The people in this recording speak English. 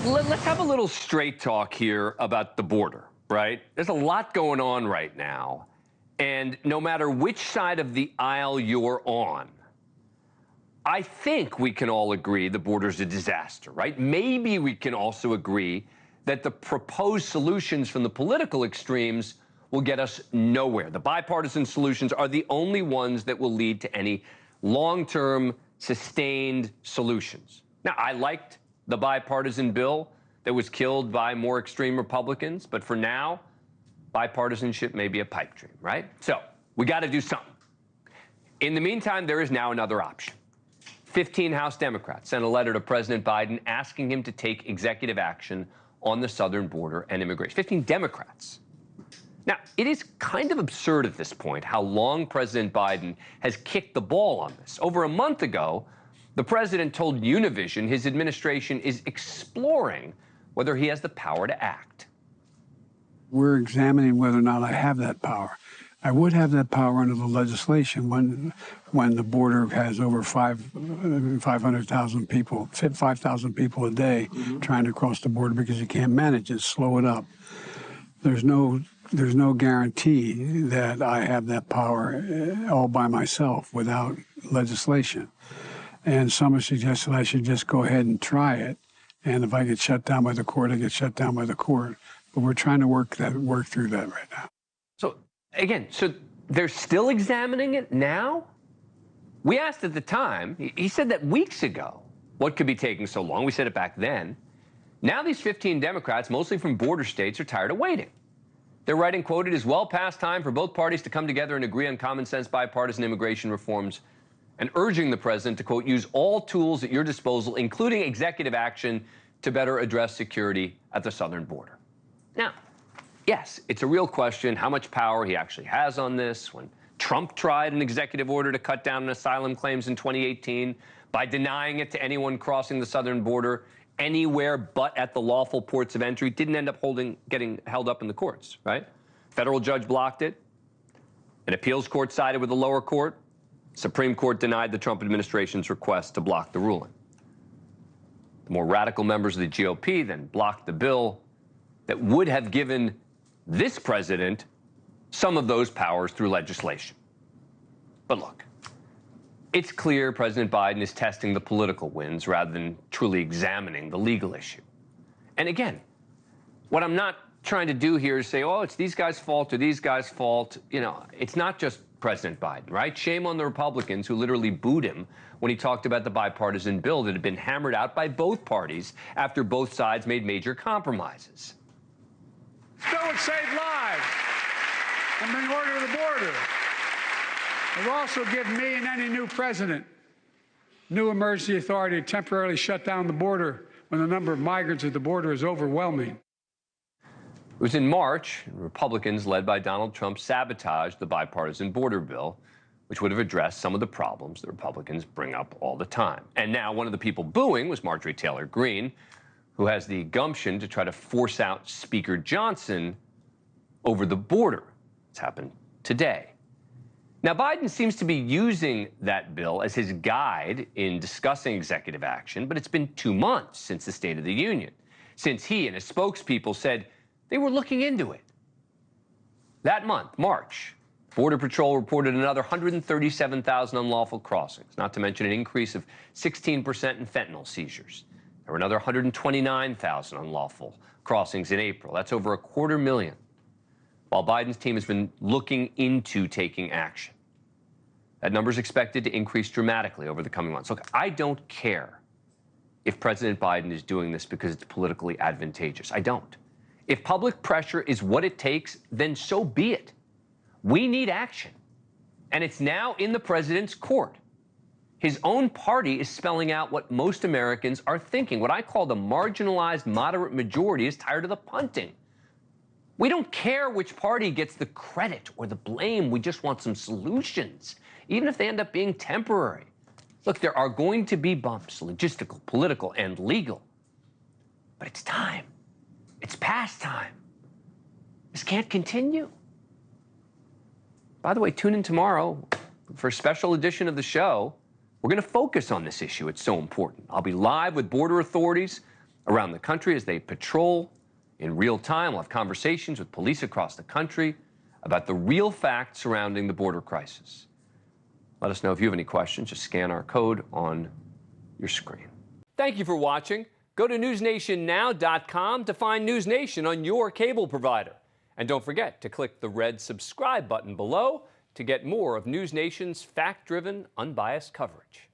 Let's have a little straight talk here about the border, right? There's a lot going on right now. And no matter which side of the aisle you're on, I think we can all agree the border's a disaster, right? Maybe we can also agree that the proposed solutions from the political extremes will get us nowhere. The bipartisan solutions are the only ones that will lead to any long-term, sustained solutions. Now, I liked the bipartisan bill that was killed by more extreme Republicans, but for now, bipartisanship may be a pipe dream, right? So we got to do something. In the meantime, there is now another option. 15 House Democrats sent a letter to President Biden asking him to take executive action on the southern border and immigration. 15 Democrats. Now, it is kind of absurd at this point how long President Biden has kicked the ball on this. Over a month ago, the president told Univision his administration is exploring whether he has the power to act. We're examining whether or not I have that power. I would have that power under the legislation when the border has over 500,000 people, 5,000 people a day trying to cross the border because you can't manage it, slow it up. There's no guarantee that I have that power all by myself without legislation. And some have suggested I should just go ahead and try it. And if I get shut down by the court, I get shut down by the court. But we're trying to work through that right now. So again, they're still examining it now? We asked at the time, he said that weeks ago, what could be taking so long? We said it back then. Now these 15 Democrats, mostly from border states, are tired of waiting. They're writing, quote, "It is well past time for both parties to come together and agree on common sense bipartisan immigration reforms," and urging the president to, quote, "use all tools at your disposal, including executive action, to better address security at the southern border." Now, yes, it's a real question how much power he actually has on this. When Trump tried an executive order to cut down on asylum claims in 2018 by denying it to anyone crossing the southern border anywhere but at the lawful ports of entry, didn't end up getting held up in the courts, right? Federal judge blocked it. An appeals court sided with the lower court. Supreme Court denied the Trump administration's request to block the ruling. The more radical members of the GOP then blocked the bill that would have given this president some of those powers through legislation. But look, it's clear President Biden is testing the political winds rather than truly examining the legal issue. And again, what I'm not trying to do here is say, oh, it's these guys' fault or these guys' fault. You know, it's not just President Biden, right? Shame on the Republicans who literally booed him when he talked about the bipartisan bill that had been hammered out by both parties after both sides made major compromises. Bill would save lives and bring order to the border. It will also give me and any new president new emergency authority to temporarily shut down the border when the number of migrants at the border is overwhelming. It was in March, Republicans led by Donald Trump sabotaged the bipartisan border bill, which would have addressed some of the problems that Republicans bring up all the time. And now one of the people booing was Marjorie Taylor Greene, who has the gumption to try to force out Speaker Johnson over the border. It's happened today. Now, Biden seems to be using that bill as his guide in discussing executive action, but it's been 2 months since the State of the Union, since he and his spokespeople said they were looking into it. That month, March, Border Patrol reported another 137,000 unlawful crossings, not to mention an increase of 16% in fentanyl seizures. There were another 129,000 unlawful crossings in April. That's over 250,000. While Biden's team has been looking into taking action. That number is expected to increase dramatically over the coming months. Look, I don't care if President Biden is doing this because it's politically advantageous. I don't. If public pressure is what it takes, then so be it. We need action. And it's now in the president's court. His own party is spelling out what most Americans are thinking. What I call the marginalized moderate majority is tired of the punting. We don't care which party gets the credit or the blame. We just want some solutions, even if they end up being temporary. Look, there are going to be bumps, logistical, political, and legal. But it's time. It's past time. This can't continue. By the way, tune in tomorrow for a special edition of the show. We're going to focus on this issue. It's so important. I'll be live with border authorities around the country as they patrol in real time. We'll have conversations with police across the country about the real facts surrounding the border crisis. Let us know if you have any questions. Just scan our code on your screen. Thank you for watching. Go to newsnationnow.com to find NewsNation on your cable provider. And don't forget to click the red subscribe button below to get more of NewsNation's fact-driven, unbiased coverage.